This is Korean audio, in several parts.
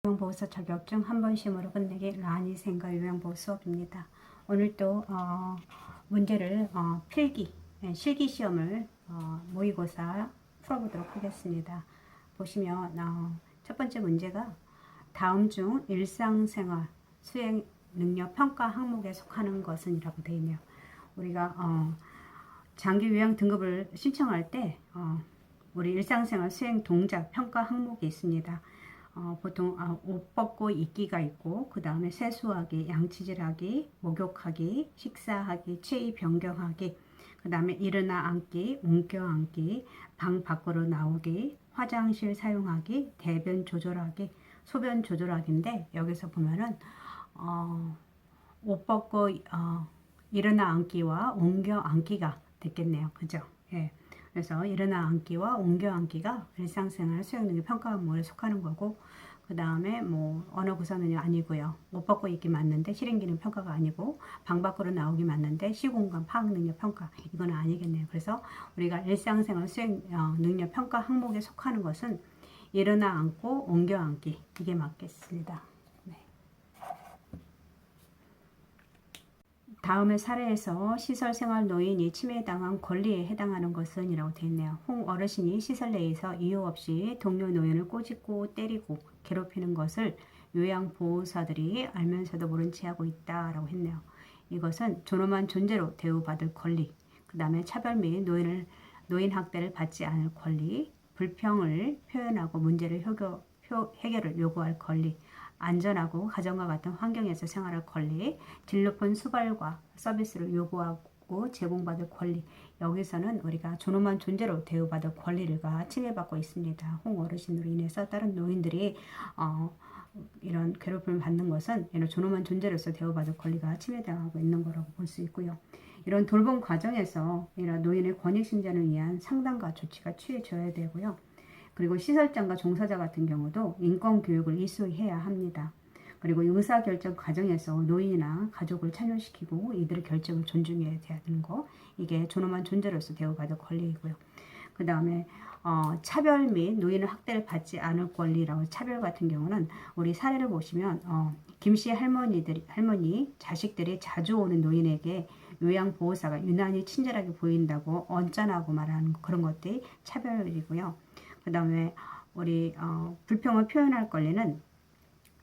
요양보호사 자격증 한 번 시험으로 끝내기 라니생과 요양보호 수업입니다. 오늘 또 문제를 필기, 실기 시험을 모의고사 풀어보도록 하겠습니다. 보시면 첫 번째 문제가 다음 중 일상생활 수행 능력 평가 항목에 속하는 것은 이라고 되어 있네요. 우리가 장기 요양 등급을 신청할 때 우리 일상생활 수행 동작 평가 항목이 있습니다. 보통 옷 벗고 입기가 있고, 그 다음에 세수하기, 양치질하기, 목욕하기, 식사하기, 체위 변경하기, 그 다음에 일어나 앉기, 옮겨 앉기, 방 밖으로 나오기, 화장실 사용하기, 대변 조절하기, 소변 조절하기인데, 여기서 보면은 옷 벗고 일어나 앉기와 옮겨 앉기가 됐겠네요. 그죠? 예. 그래서 일어나 앉기와 옮겨 앉기가 일상생활 수행능력 평가 항목에 속하는 거고, 그 다음에 뭐 언어 구사는 아니고요. 옷 벗고 입기 맞는데 실행기능 평가가 아니고, 방 밖으로 나오기 맞는데 시공간 파악 능력 평가, 이거는 아니겠네요. 그래서 우리가 일상생활 수행 능력 평가 항목에 속하는 것은 일어나 앉고 옮겨 앉기, 이게 맞겠습니다. 다음의 사례에서 시설생활 노인이 침해당한 권리에 해당하는 것은 이라고 되어 있네요. 홍 어르신이 시설 내에서 이유 없이 동료 노인을 꼬집고 때리고 괴롭히는 것을 요양보호사들이 알면서도 모른 채 하고 있다라고 했네요. 이것은 존엄한 존재로 대우받을 권리, 그 다음에 차별 및 노인 학대를 받지 않을 권리, 불평을 표현하고 문제를 해결을 요구할 권리, 안전하고 가정과 같은 환경에서 생활할 권리, 질 높은 수발과 서비스를 요구하고 제공받을 권리, 여기서는 우리가 존엄한 존재로 대우받을 권리가 침해받고 있습니다. 홍 어르신으로 인해서 다른 노인들이 이런 괴롭힘을 받는 것은 이런 존엄한 존재로서 대우받을 권리가 침해당하고 있는 거라고 볼 수 있고요. 이런 돌봄 과정에서 이런 노인의 권익 신장을 위한 상담과 조치가 취해져야 되고요. 그리고 시설장과 종사자 같은 경우도 인권교육을 이수해야 합니다. 그리고 의사결정 과정에서 노인이나 가족을 참여시키고 이들의 결정을 존중해야 되는 거, 이게 존엄한 존재로서 대우받을 권리이고요. 그 다음에 차별 및 노인의 학대를 받지 않을 권리라고, 차별 같은 경우는 우리 사례를 보시면 김씨 할머니 자식들이 자주 오는 노인에게 요양보호사가 유난히 친절하게 보인다고 언짢아하고 말하는 그런 것들이 차별이고요. 그 다음에 우리 불평을 표현할 권리는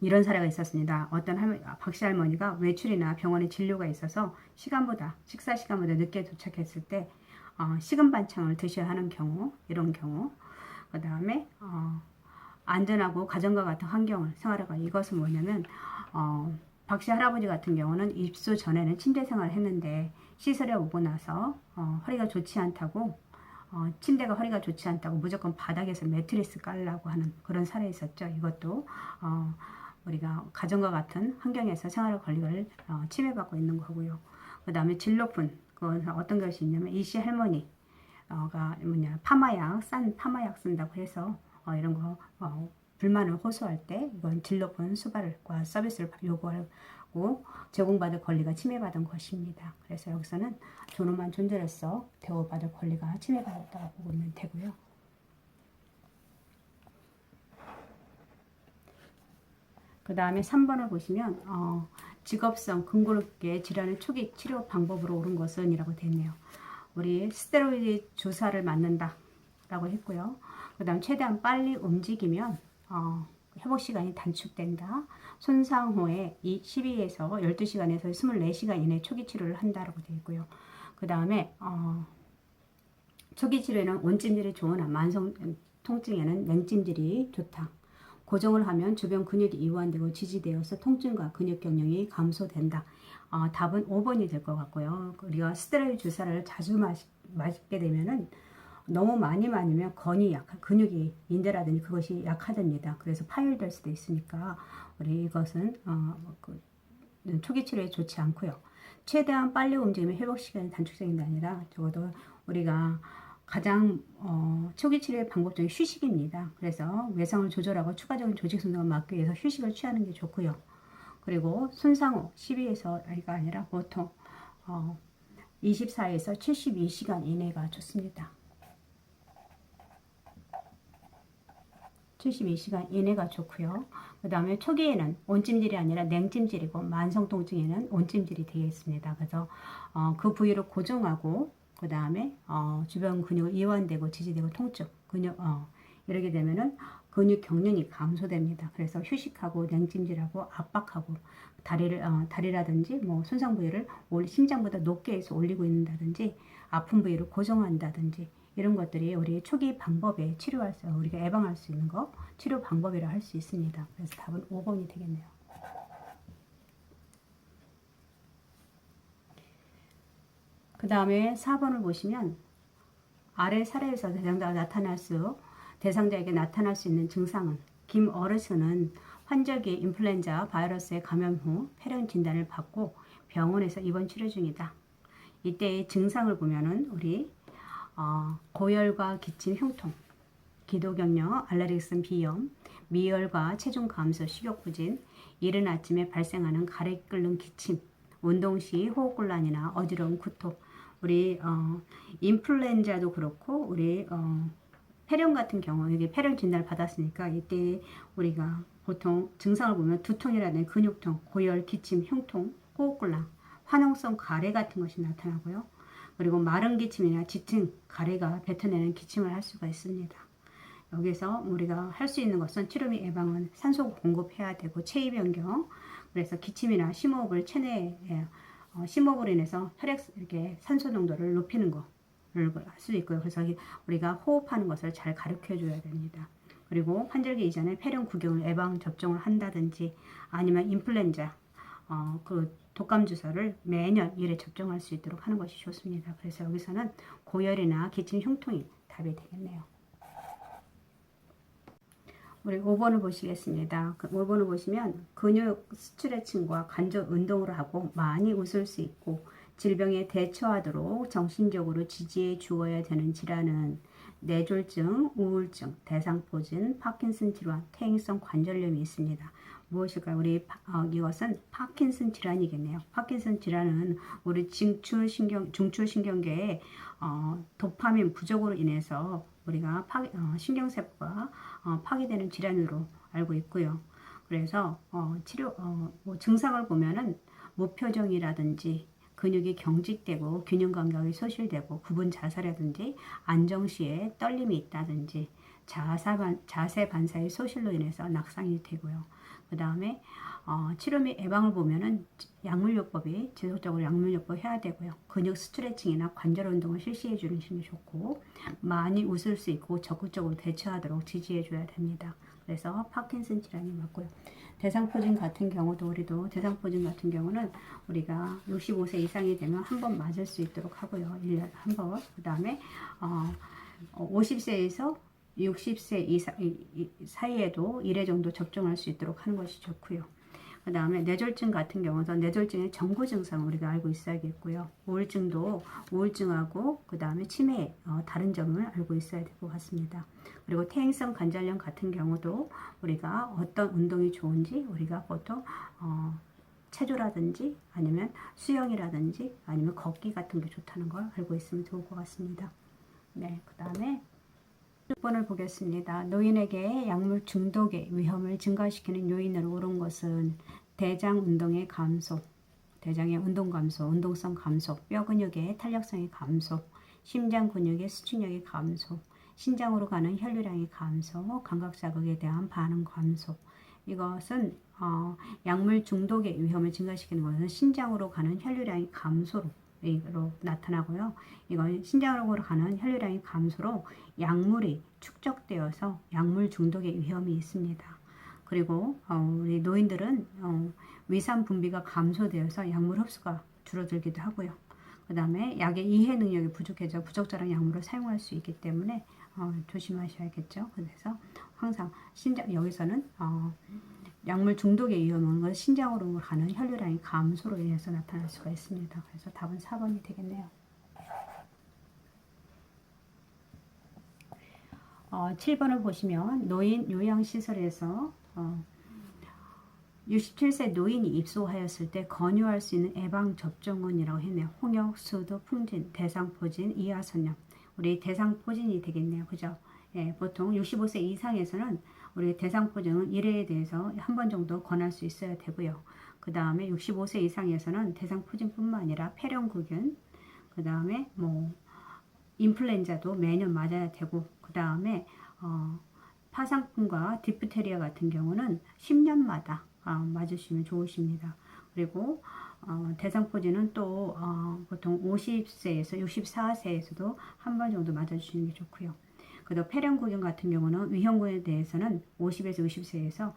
이런 사례가 있었습니다. 어떤 박씨 할머니가 외출이나 병원에 진료가 있어서 식사 시간보다 늦게 도착했을 때 식은 반찬을 드셔야 하는 경우, 이런 경우, 그 다음에 안전하고 가정과 같은 환경을 생활하고, 이것은 뭐냐면 박씨 할아버지 같은 경우는 입수 전에는 침대 생활을 했는데 시설에 오고 나서 허리가 좋지 않다고, 침대가 허리가 좋지 않다고 무조건 바닥에서 매트리스 깔라고 하는 그런 사례 있었죠. 이것도 우리가 가정과 같은 환경에서 생활의 권리를 침해받고 있는 거고요. 그 다음에 질 높은, 그건 어떤 것이 있냐면 이씨 할머니가 싼 파마약 쓴다고 해서 이런 거 불만을 호소할 때 이건 질 높은 수발과 서비스를 요구하고 제공받을 권리가 침해받은 것입니다. 그래서 여기서는 존엄한 존재로서 대우받을 권리가 침해받았다고 보면 되고요. 그 다음에 3번을 보시면 직업성 근골격 질환의 초기 치료 방법으로 옳은 것은 이라고 되어 있네요. 우리 스테로이드 주사를 맞는다 라고 했고요. 그 다음 최대한 빨리 움직이면 회복 시간이 단축된다. 손상 후에 12에서 12시간에서 24시간 이내 초기 치료를 한다라고 되어 있고요. 그 다음에 초기 치료에는 온찜질이 좋은 만성 통증에는 냉찜질이 좋다. 고정을 하면 주변 근육이 이완되고 지지되어서 통증과 근육 경련이 감소된다. 답은 5번이 될 것 같고요. 우리가 스테로이드 주사를 자주 맞게 되면은 너무 많이 맞으면 근육이 인대라든지 그것이 약화됩니다. 그래서 파열될 수도 있으니까 우리 이것은 초기 치료에 좋지 않고요. 최대한 빨리 움직이면 회복 시간이 단축적인 게 아니라 적어도 우리가 가장 초기 치료의 방법 중에 휴식입니다. 그래서 외상을 조절하고 추가적인 조직 손상을 막기 위해서 휴식을 취하는 게 좋고요. 그리고 손상 후 12에서가 아니라 보통 24에서 72시간 이내가 좋습니다. 72시간 이내가 좋고요. 그 다음에 초기에는 온찜질이 아니라 냉찜질이고 만성 통증에는 온찜질이 되겠습니다. 그래서 그 부위를 고정하고 그 다음에 주변 근육을 이완되고 지지되고 통증 근육 이렇게 되면은 근육 경련이 감소됩니다. 그래서 휴식하고 냉찜질하고 압박하고 다리라든지 뭐 손상 부위를 심장보다 높게 해서 올리고 있는다든지 아픈 부위를 고정한다든지 이런 것들이 우리 초기 방법에 우리가 예방할 수 있는 거 치료 방법이라 할 수 있습니다. 그래서 답은 5번이 되겠네요. 그 다음에 4번을 보시면 아래 사례에서 대상자에게 나타날 수 있는 증상은 김 어르신은 환절기 인플루엔자 바이러스에 감염 후 폐렴 진단을 받고 병원에서 입원 치료 중이다. 이때의 증상을 보면은 우리 고열과 기침, 흉통, 기도경련, 알레르기성 비염, 미열과 체중 감소, 식욕 부진, 이른 아침에 발생하는 가래 끓는 기침, 운동 시 호흡곤란이나 어지러운 구토, 우리 인플루엔자도 그렇고 우리 폐렴 같은 경우 여기 폐렴 진단을 받았으니까 이때 우리가 보통 증상을 보면 두통이라든지 근육통, 고열, 기침, 흉통, 호흡곤란, 화농성 가래 같은 것이 나타나고요. 그리고 마른 기침이나 짙은 가래가 뱉어내는 기침을 할 수가 있습니다. 여기서 우리가 할 수 있는 것은 치료 및 예방은 산소 공급해야 되고 체위 변경, 그래서 기침이나 심호흡을 체내에 심호흡으로 인해서 혈액 이렇게 산소 농도를 높이는 거를 할 수 있고요. 그래서 우리가 호흡하는 것을 잘 가르쳐 줘야 됩니다. 그리고 환절기 이전에 폐렴 구경을 예방 접종을 한다든지 아니면 인플루엔자 그 독감 주사를 매년 1회 접종할 수 있도록 하는 것이 좋습니다. 그래서 여기서는 고열이나 기침 흉통이 답이 되겠네요. 우리 5번을 보시겠습니다. 5번을 보시면 근육 스트레칭과 관절 운동을 하고 많이 웃을 수 있고 질병에 대처하도록 정신적으로 지지해 주어야 되는 질환은 뇌졸중, 우울증, 대상포진, 파킨슨 질환, 퇴행성 관절염이 있습니다. 무엇일까요? 이것은 파킨슨 질환이겠네요. 파킨슨 질환은 우리 중추신경계의 도파민 부족으로 인해서 우리가 신경세포가 파괴되는 질환으로 알고 있고요. 그래서 증상을 보면은 무표정이라든지 근육이 경직되고 균형 감각이 소실되고 구분 자세라든지 안정 시에 떨림이 있다든지 자세 반사의 소실로 인해서 낙상이 되고요. 그 다음에 치료 및 예방을 보면은 약물요법이 지속적으로 약물요법 해야 되고요. 근육 스트레칭이나 관절 운동을 실시해 주는 것이 좋고 많이 웃을 수 있고 적극적으로 대처하도록 지지해 줘야 됩니다. 그래서 파킨슨 질환이 맞고요. 대상포진 같은 경우는 우리가 65세 이상이 되면 한 번 맞을 수 있도록 하고요. 1년에 한 번. 그 다음에 50세에서 60세 사이에도 1회 정도 접종할 수 있도록 하는 것이 좋고요. 그 다음에 뇌졸중 같은 경우는 뇌졸중의 전구 증상을 우리가 알고 있어야겠고요. 우울증하고 그 다음에 치매의 다른 점을 알고 있어야 될 것 같습니다. 그리고 퇴행성 관절염 같은 경우도 우리가 어떤 운동이 좋은지 우리가 보통 체조라든지 아니면 수영이라든지 아니면 걷기 같은 게 좋다는 걸 알고 있으면 좋을 것 같습니다. 네, 그 다음에 6번을 보겠습니다. 노인에게 약물 중독의 위험을 증가시키는 요인으로 오른 것은 대장 운동의 감소, 대장의 운동 감소, 운동성 감소, 뼈 근육의 탄력성의 감소, 심장 근육의 수축력의 감소, 신장으로 가는 혈류량의 감소, 감각 자극에 대한 반응 감소. 이것은 약물 중독의 위험을 증가시키는 것은 신장으로 가는 혈류량의 감소로 나타나고요. 이건 신장으로 가는 혈류량의 감소로 약물이 축적되어서 약물 중독의 위험이 있습니다. 그리고 우리 노인들은 위산 분비가 감소되어서 약물 흡수가 줄어들기도 하고요. 그 다음에 약의 이해 능력이 부족해져 부적절한 약물을 사용할 수 있기 때문에 조심하셔야겠죠. 그래서 항상 여기서는 약물 중독의 위험은 신장으로 가는 혈류량의 감소로 인해서 나타날 수가 있습니다. 그래서 답은 4번이 되겠네요. 7번을 보시면 노인 요양시설에서 67세 노인이 입소하였을 때 권유할 수 있는 예방접종은이라고 했네요. 홍역, 수두, 풍진, 대상포진, 이하선염. 우리 대상포진이 되겠네요. 그죠? 예, 보통 65세 이상에서는 우리 대상포증은 1회에 대해서 한 번 정도 권할 수 있어야 되고요. 그 다음에 65세 이상에서는 대상포증뿐만 아니라 폐렴구균, 그 다음에 뭐 인플루엔자도 매년 맞아야 되고, 그 다음에 파상풍과 디프테리아 같은 경우는 10년마다 맞으시면 좋으십니다. 그리고 대상포진은 또 보통 50세에서 64세에서도 한 번 정도 맞아주시는 게 좋고요. 그리고 폐렴구균 같은 경우는 위험군에 대해서는 50에서 60세에서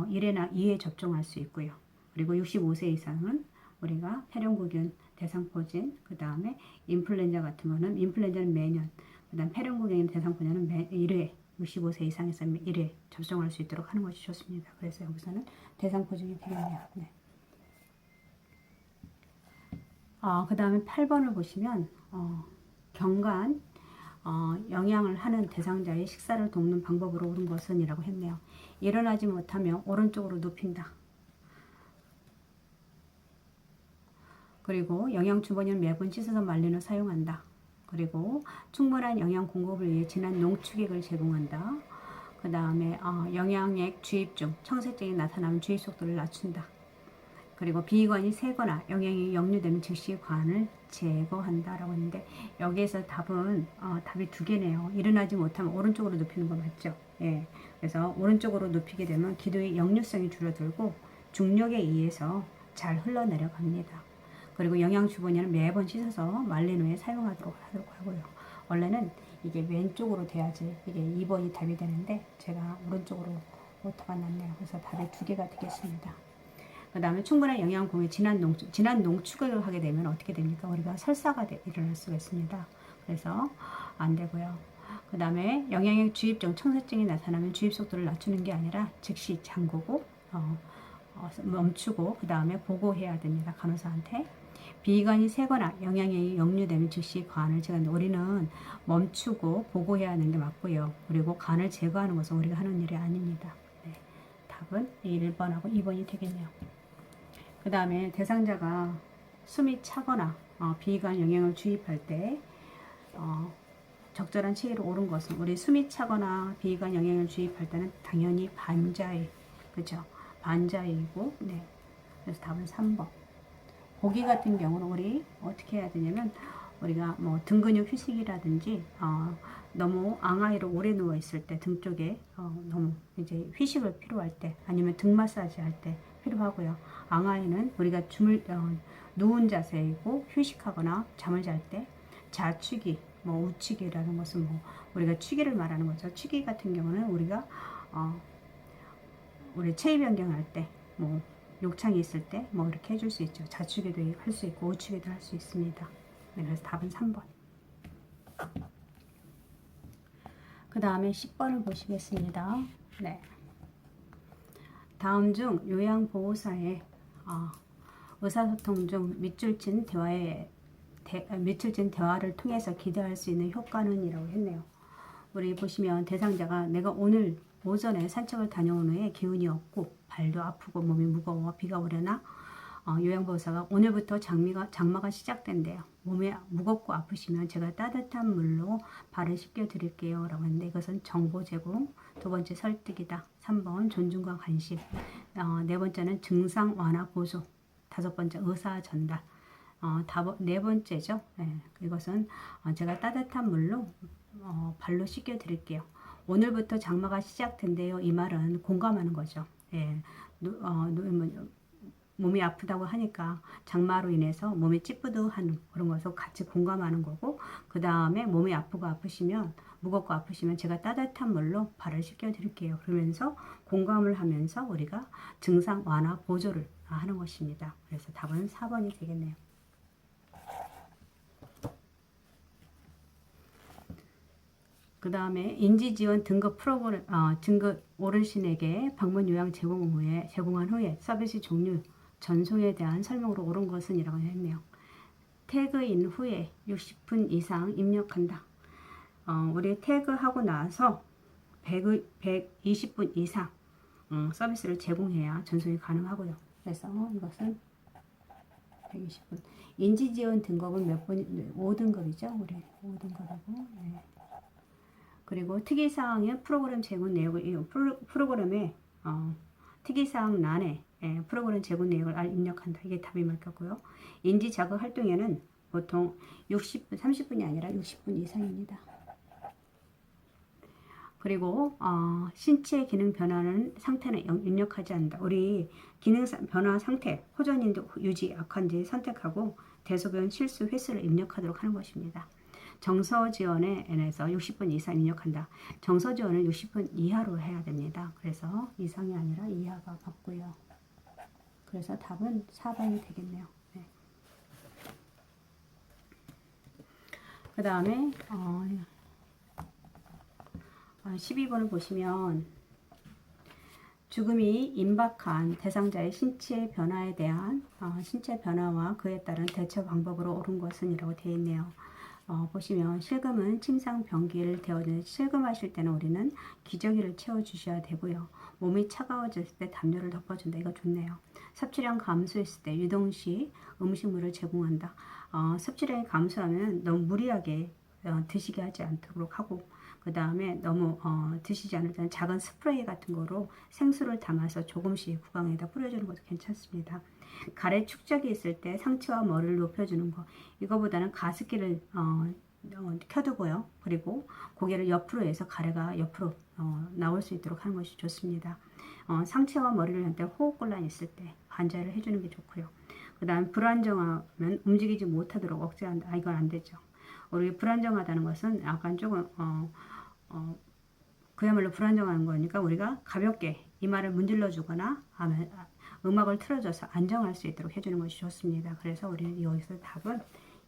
1회나 2회 접종할 수 있고요. 그리고 65세 이상은 우리가 폐렴구균, 대상포진, 그 다음에 인플루엔자 같은 거는 인플루엔자는 매년, 그 다음 폐렴구균, 대상포진은 1회, 65세 이상에서 1회 접종할 수 있도록 하는 것이 좋습니다. 그래서 여기서는 대상포진이 되겠네요. 네. 그 다음에 8번을 보시면 경관 영양을 하는 대상자의 식사를 돕는 방법으로 옳은 것은 이라고 했네요. 일어나지 못하며 오른쪽으로 눕힌다. 그리고 영양주머니는 매번 씻어서 말린 후 사용한다. 그리고 충분한 영양 공급을 위해 진한 농축액을 제공한다. 그 다음에 영양액 주입 중 청색증이 나타나면 주입 속도를 낮춘다. 그리고 비관이 새거나 영양이 역류되면 즉시 관을 제거한다라고 했는데, 여기에서 답이 두 개네요. 일어나지 못하면 오른쪽으로 눕히는 거 맞죠? 예. 그래서 오른쪽으로 눕히게 되면 기도의 역류성이 줄어들고 중력에 의해서 잘 흘러내려갑니다. 그리고 영양주머니는 매번 씻어서 말린 후에 사용하도록 하고요. 원래는 이게 왼쪽으로 돼야지 이게 2번이 답이 되는데 제가 오른쪽으로 오타가 났네요. 그래서 답이 두 개가 되겠습니다. 그 다음에 충분한 영양 공유, 진한 농축을 하게 되면 어떻게 됩니까? 우리가 설사가 일어날 수가 있습니다. 그래서 안 되고요. 그 다음에 영양액 주입 중 청색증이 나타나면 주입 속도를 낮추는 게 아니라 즉시 잠그고 멈추고 그 다음에 보고해야 됩니다. 간호사한테. 비관이 새거나 영양액이 역류되면 즉시 간을 제거하는데, 우리는 멈추고 보고해야 하는 게 맞고요. 그리고 간을 제거하는 것은 우리가 하는 일이 아닙니다. 네. 답은 1번하고 2번이 되겠네요. 그 다음에 대상자가 숨이 차거나 비관 영양을 주입할 때 적절한 체위로 옳은 것은, 우리 숨이 차거나 비관 영양을 주입할 때는 당연히 반자의, 그죠? 반자이고, 네. 그래서 답은 3번. 고기 같은 경우는 우리 어떻게 해야 되냐면, 우리가 뭐 등근육 휴식이라든지 너무 앙하이로 오래 누워 있을 때, 등 쪽에 너무 이제 휴식을 필요할 때, 아니면 등 마사지 할 때 필요하고요. 앙하이는 우리가 누운 자세이고 휴식하거나 잠을 잘 때, 자축이 뭐 우축이라는 것은 뭐 우리가 축이를 말하는 거죠. 축이 같은 경우는 우리가 우리 체위 변경할 때, 뭐 욕창이 있을 때 뭐 이렇게 해줄 수 있죠. 자축에도 할 수 있고 우축에도 할 수 있습니다. 네, 그래서 답은 3번. 그 다음에 10번을 보시겠습니다. 네. 다음 중 요양보호사의 의사소통 중 밑줄진 대화를 통해서 기대할 수 있는 효과는 이라고 했네요. 우리 보시면 대상자가 내가 오늘 오전에 산책을 다녀온 후에 기운이 없고 발도 아프고 몸이 무거워 비가 오려나 요양보호사가 오늘부터 장마가 시작된대요. 몸이 무겁고 아프시면 제가 따뜻한 물로 발을 씻겨 드릴게요 라고 했는데, 이것은 정보 제공, 두 번째 설득이다, 3번 존중과 관심, 네 번째는 증상 완화 보조, 다섯 번째 의사 전달, 네 번째죠. 네, 이것은 제가 따뜻한 물로 발로 씻겨 드릴게요. 오늘부터 장마가 시작된대요. 이 말은 공감하는 거죠. 예, 몸이 아프다고 하니까 장마로 인해서 몸이 찌뿌둥한 그런 것을 같이 공감하는 거고, 그 다음에 몸이 아프시면 무겁고 아프시면 제가 따뜻한 물로 발을 씻겨 드릴게요. 그러면서 공감을 하면서 우리가 증상 완화 보조를 하는 것입니다. 그래서 답은 4번이 되겠네요. 그 다음에 인지지원 등급 프로그램, 등급 어르신에게 방문 요양 제공한 후에 서비스 종류 전송에 대한 설명으로 옳은 것은 이라고 했네요. 태그인 후에 60분 이상 입력한다. 우리 태그하고 나서 120분 이상 서비스를 제공해야 전송이 가능하고요. 그래서 이것은 120분. 인지지원 등급은 몇 분? 5등급이죠. 우리 5등급이고. 네. 그리고 특이사항의 프로그램 제공 내역을 프로그램의 특이사항欄에 프로그램 제공 내역을 입력한다. 이게 답이 맞겠고요. 인지 자극 활동에는 보통 60분, 30분이 아니라 60분 이상입니다. 그리고 신체 기능 변화는 상태는 입력하지 않는다. 우리 기능 변화 상태, 호전인지 유지, 악화인지 선택하고 대소변 실수 횟수를 입력하도록 하는 것입니다. 정서지원에 N에서 60분 이상 입력한다. 정서지원은 60분 이하로 해야 됩니다. 그래서 이상이 아니라 이하가 맞고요. 그래서 답은 4번이 되겠네요. 네. 그 다음에 12번을 보시면 죽음이 임박한 대상자의 신체 변화에 대한 신체 변화와 그에 따른 대처 방법으로 옳은 것은 이라고 되어 있네요. 보시면 실금은 침상 변기를 데워주는 실금하실 때는 우리는 기저귀를 채워주셔야 되고요. 몸이 차가워졌을 때 담요를 덮어준다. 이거 좋네요. 섭취량 감소했을 때 유동식 음식물을 제공한다. 섭취량이 감소하면 너무 무리하게 드시게 하지 않도록 하고 그 다음에 너무 드시지 않을 때는 작은 스프레이 같은 거로 생수를 담아서 조금씩 구강에다 뿌려주는 것도 괜찮습니다. 가래 축적이 있을 때 상체와 머리를 높여주는 거 이거보다는 가습기를 켜두고요. 그리고 고개를 옆으로 해서 가래가 옆으로 나올 수 있도록 하는 것이 좋습니다. 상체와 머리를 할 때 호흡곤란이 있을 때 관절을 해주는 게 좋고요. 그 다음 불안정하면 움직이지 못하도록 억제한다. 이건 안 되죠. 우리 불안정하다는 것은 약간 조금 그야말로 불안정한 거니까 우리가 가볍게 이마를 문질러 주거나 음악을 틀어줘서 안정할 수 있도록 해주는 것이 좋습니다. 그래서 우리는 여기서 답은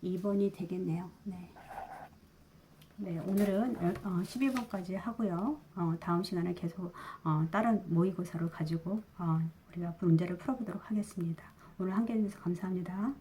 2번이 되겠네요. 네. 네, 오늘은 12번까지 하고요. 다음 시간에 계속 다른 모의고사를 가지고 우리가 문제를 풀어보도록 하겠습니다. 오늘 함께 해주셔서 감사합니다.